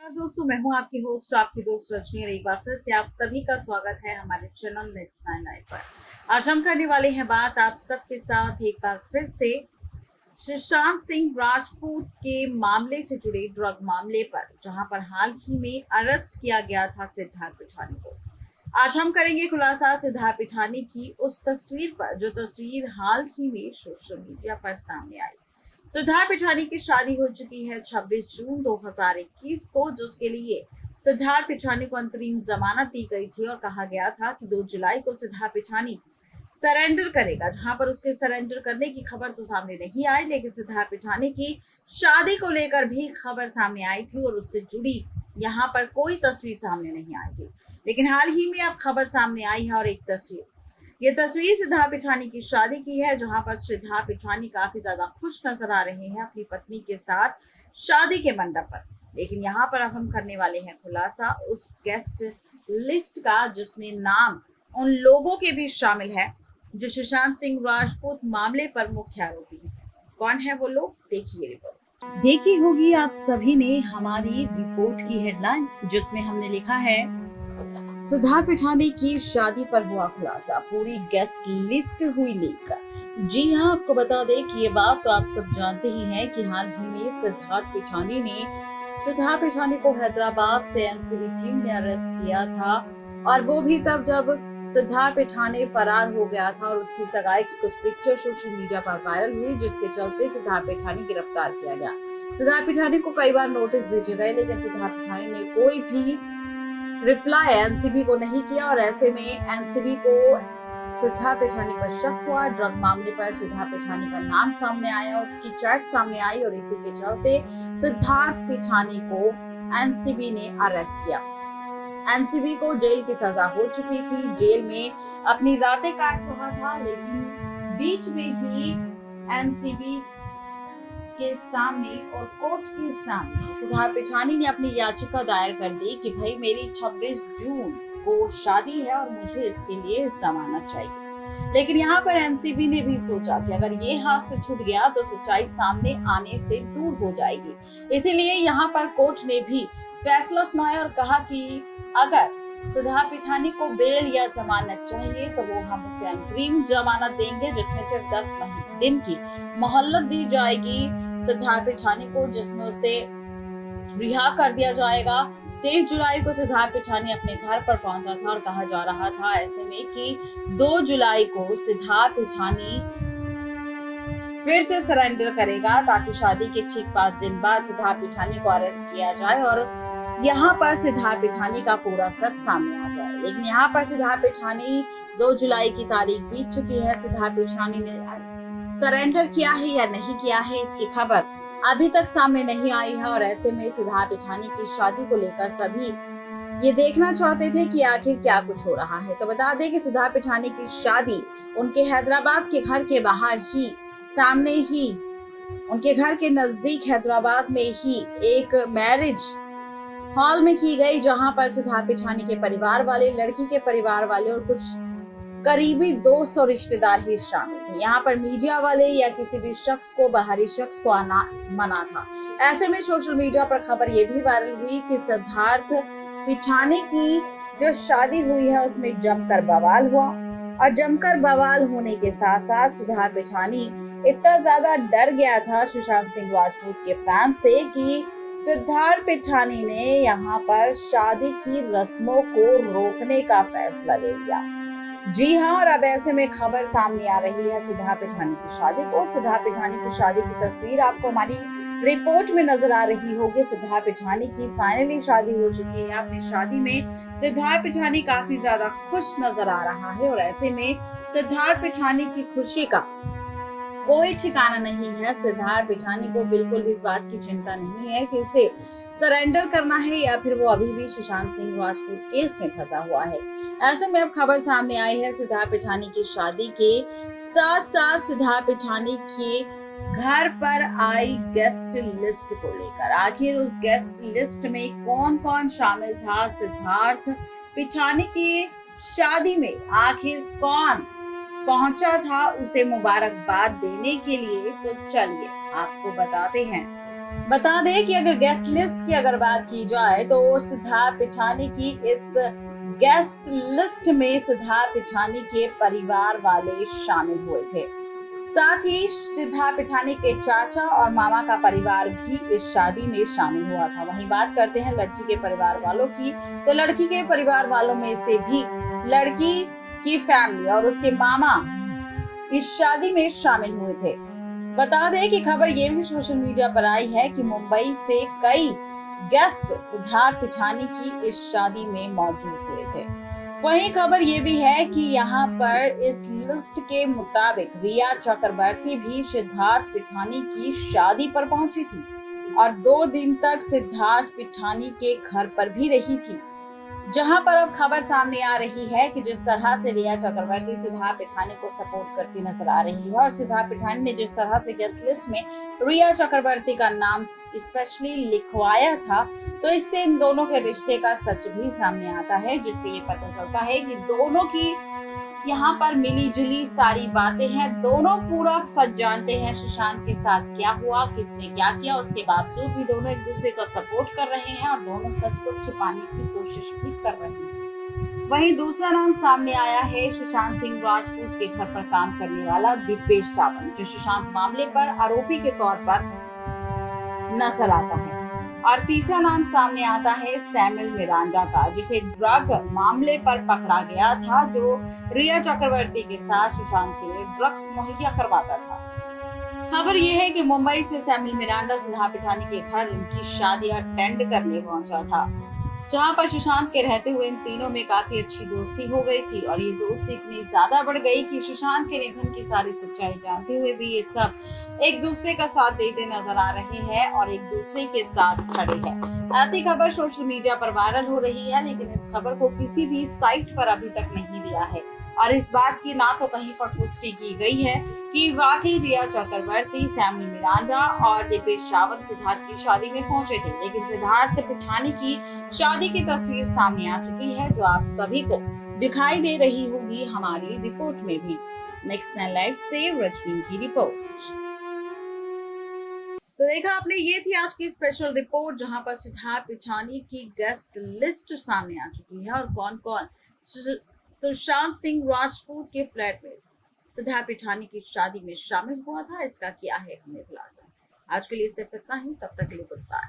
दोस्तों, मैं हूं आपकी होस्ट, आपकी दोस्त रजनी। और एक बार फिर से आप सभी का स्वागत है हमारे चैनल नेक्स्ट 9 पर। आज हम करने वाले हैं बात आप सबके साथ एक बार फिर से सुशांत सिंह राजपूत के मामले से जुड़े ड्रग मामले पर, जहां पर हाल ही में अरेस्ट किया गया था सिद्धार्थ पिठानी को। आज हम करेंगे खुलासा सिद्धार्थ पिठानी की उस तस्वीर पर, जो तस्वीर हाल ही में सोशल मीडिया पर सामने आई। सिद्धार्थ पिठानी की शादी हो चुकी है 26 जून 2021 को, जिसके लिए सिद्धार्थ पिठानी को अंतरिम जमानत दी गई थी और कहा गया था कि 2 जुलाई को सिद्धार्थ पिठानी सरेंडर करेगा। जहां पर उसके सरेंडर करने की खबर तो सामने नहीं आई, लेकिन सिद्धार्थ पिठानी की शादी को लेकर भी खबर सामने आई थी और उससे जुड़ी यहाँ पर कोई तस्वीर सामने नहीं आई थी। लेकिन हाल ही में अब खबर सामने आई है और एक तस्वीर, ये तस्वीर सिद्धार्थ पिठानी की शादी की है, जहां पर सिद्धार्थ पिठानी काफी ज्यादा खुश नजर आ रहे हैं अपनी पत्नी के साथ शादी के मंडप पर। लेकिन यहाँ पर अब हम करने वाले हैं खुलासा उस गेस्ट लिस्ट का, जिसमें नाम उन लोगों के भी शामिल है जो सुशांत सिंह राजपूत मामले पर मुख्य आरोपी हैं। कौन है वो लोग, देखिए रिपोर्ट। देखी होगी आप सभी ने हमारी रिपोर्ट की हेडलाइन, जिसमें हमने लिखा है सिद्धार्थ पिठानी की शादी पर हुआ खुलासा, पूरी गेस्ट लिस्ट हुई लीक। जी हाँ, आपको बता दें कि ये बात तो आप सब जानते ही हैं कि हाल ही में सिद्धार्थ पिठानी को हैदराबाद से एनसीबी टीम ने अरेस्ट किया था, और वो भी तब जब सिद्धार्थ पिठानी फरार हो गया था और उसकी सगाई की कुछ पिक्चर सोशल मीडिया पर वायरल हुई, जिसके चलते सिद्धार्थ पिठानी गिरफ्तार किया गया। सिद्धार्थ पिठानी को कई बार नोटिस भेजे गए, लेकिन सिद्धार्थ पिठानी ने कोई भी रिप्लाई एनसीबी को नहीं किया, और ऐसे में एनसीबी को सिद्धार्थ पिठानी पर शक हुआ। ड्रग मामले पर सिद्धार्थ पिठानी का नाम सामने आया, उसकी चैट सामने आई, और इसी के चलते सिद्धार्थ पिठानी को एनसीबी ने अरेस्ट किया। एनसीबी को जेल की सजा हो चुकी थी, जेल में अपनी रातें काट रहा था, लेकिन बीच में ही एनसीबी के सामने और कोर्ट के सामने सिद्धार्थ पिठानी ने अपनी याचिका दायर कर दी कि भाई मेरी 26 जून को शादी है और मुझे इसके लिए जमानत चाहिए। लेकिन यहाँ पर एनसीबी ने भी सोचा कि अगर ये हाथ से छूट गया तो सच्चाई सामने आने से दूर हो जाएगी। इसीलिए यहाँ पर कोर्ट ने भी फैसला सुनाया और कहा कि अगर सिद्धार्थ पिठानी को बेल या जमानत चाहिए तो वो हम उसे अंतरिम जमानत देंगे, जिसमें सिर्फ 10 दिन की मोहल्लत दी जाएगी सिद्धार्थ पिठानी को, जिसमें उसे रिहा कर दिया जाएगा। 23 जुलाई को सिद्धार्थ पिठानी अपने घर पर पहुंचा था और कहा जा रहा था ऐसे में कि 2 जुलाई को सिद्धार्थ पिठानी फिर से सरेंडर करेगा, ताकि शादी के ठीक 5 दिन बाद सिद्धार्थ पिठानी को अरेस्ट किया जाए और यहाँ पर सिद्धार्थ पिठानी का पूरा सच सामने आ जाए। लेकिन यहाँ पर सिद्धार्थ पिठानी 2 जुलाई की तारीख बीत चुकी है, सिद्धार्थ पिठानी ने सरेंडर किया है या नहीं किया है, इसकी खबर अभी तक सामने नहीं आई है। और ऐसे में सिद्धार्थ पिठानी की शादी को लेकर सभी ये देखना चाहते थे कि आखिर क्या कुछ हो रहा है। तो बता दें कि सिद्धार्थ पिठानी की शादी उनके हैदराबाद के घर के बाहर ही, सामने ही, उनके घर के नजदीक हैदराबाद में ही एक मैरिज हॉल में की गई, जहां पर सिद्धार्थ पिठानी के परिवार वाले, लड़की के परिवार वाले और कुछ करीबी दोस्त और रिश्तेदार ही शामिल थे। यहाँ पर मीडिया वाले या किसी भी शख्स को, बाहरी शख्स को आना मना था। ऐसे में सोशल मीडिया पर खबर ये भी वायरल हुई कि सिद्धार्थ पिठानी की जो शादी हुई है उसमें जमकर बवाल हुआ, और जमकर बवाल होने के साथ साथ सिद्धार्थ पिठानी इतना ज्यादा डर गया था सुशांत सिंह राजपूत के फैन से कि सिद्धार्थ पिठानी ने यहाँ पर शादी की रस्मों को रोकने का फैसला ले लिया। जी हाँ, और अब ऐसे में खबर सामने आ रही है सिद्धार्थ पिठानी की शादी को। सिद्धार्थ पिठानी की शादी की तस्वीर आपको हमारी रिपोर्ट में नजर आ रही होगी। सिद्धार्थ पिठानी की फाइनली शादी हो चुकी है। अपनी शादी में सिद्धार्थ पिठानी काफी ज्यादा खुश नजर आ रहा है, और ऐसे में सिद्धार्थ पिठानी की खुशी का कोई ठिकाना नहीं है। सिद्धार्थ पिठानी को बिल्कुल भी इस बात की चिंता नहीं है कि उसे सरेंडर करना है या फिर वो अभी भी सुशांत सिंह राजपूत केस में फंसा हुआ है। ऐसे में अब खबर सामने आई है सिद्धार्थ पिठानी की शादी के साथ साथ सिद्धार्थ पिठानी के घर पर आई गेस्ट लिस्ट को लेकर। आखिर उस गेस्ट लिस्ट में कौन कौन शामिल था, सिद्धार्थ पिठानी की शादी में आखिर कौन पहुंचा था उसे मुबारकबाद देने के लिए। तो चलिए आपको बताते हैं बता दें कि अगर गेस्ट लिस्ट की अगर बात की जाए तो सिद्धार्थ पिठानी की इस गेस्ट लिस्ट में सिद्धार्थ पिठानी के परिवार वाले शामिल हुए थे। साथ ही सिद्धार्थ पिठानी के चाचा और मामा का परिवार भी इस शादी में शामिल हुआ था। वहीं बात करते हैं लड़की के परिवार वालों की, तो लड़की के परिवार वालों में से भी लड़की की फैमिली और उसके मामा इस शादी में शामिल हुए थे। बता दें कि खबर ये भी सोशल मीडिया पर आई है कि मुंबई से कई गेस्ट सिद्धार्थ पिठानी की इस शादी में मौजूद हुए थे। वहीं खबर ये भी है कि यहाँ पर इस लिस्ट के मुताबिक रिया चक्रवर्ती भी सिद्धार्थ पिठानी की शादी पर पहुंची थी और 2 दिन तक सिद्धार्थ पिठानी के घर पर भी रही थी। जहां पर अब खबर सामने आ रही है कि जिस तरह से रिया चक्रवर्ती सिद्धार्थ पिठानी को सपोर्ट करती नजर आ रही है और सिद्धार्थ पिठानी ने जिस तरह से गेस्ट लिस्ट में रिया चक्रवर्ती का नाम स्पेशली लिखवाया था, तो इससे इन दोनों के रिश्ते का सच भी सामने आता है, जिससे ये पता चलता है कि दोनों की यहाँ पर मिली जुली सारी बातें हैं। दोनों पूरा सच जानते हैं सुशांत के साथ क्या हुआ, किसने क्या किया। उसके बावजूद भी दोनों एक दूसरे को सपोर्ट कर रहे हैं और दोनों सच को छुपाने की कोशिश भी कर रहे हैं। वहीं दूसरा नाम सामने आया है सुशांत सिंह राजपूत के घर पर काम करने वाला दीपेश सावंत, जो सुशांत मामले पर आरोपी के तौर पर नजर आता है। और तीसरा नाम सामने आता है सैमुअल मिरांडा का, जिसे ड्रग मामले पर पकड़ा गया था, जो रिया चक्रवर्ती के साथ सुशांत के लिए ड्रग्स मुहैया करवाता था। खबर यह है कि मुंबई से सैमुअल मिरांडा सिद्धार्थ पिठानी के घर उनकी शादी अटेंड करने पहुंचा था, जहां पर सुशांत के रहते हुए इन तीनों में काफी अच्छी दोस्ती हो गई थी और ये दोस्ती इतनी ज्यादा बढ़ गई कि सुशांत के निधन की सारी सच्चाई जानते हुए भी ये सब एक दूसरे का साथ देते नजर आ रहे हैं और एक दूसरे के साथ खड़े हैं। ऐसी खबर सोशल मीडिया पर वायरल हो रही है, लेकिन इस खबर को किसी भी साइट पर अभी तक नहीं दिया है और इस बात की ना तो कहीं पर पुष्टि की गई है कि वाकई रिया चक्रवर्ती, सैमुअल मिरांडा और दीपेश सावंत सिद्धार्थ की शादी में पहुंचे थे। लेकिन सिद्धार्थ पिठानी की शादी की तस्वीर सामने आ चुकी है, जो आप सभी को दिखाई दे रही होगी हमारी रिपोर्ट में भी। नेक्स्ट 9 लाइव से रजनी की रिपोर्ट। तो देखा आपने, ये थी आज की स्पेशल रिपोर्ट, जहां पर सिद्धार्थ पिठानी की गेस्ट लिस्ट सामने आ चुकी है और कौन कौन सुशांत सिंह राजपूत के फ्लैट में सिद्धार्थ पिठानी की शादी में शामिल हुआ था, इसका किया है हमने खुलासा। आज के लिए सिर्फ इतना ही, तब तक के लिए गुड बाय।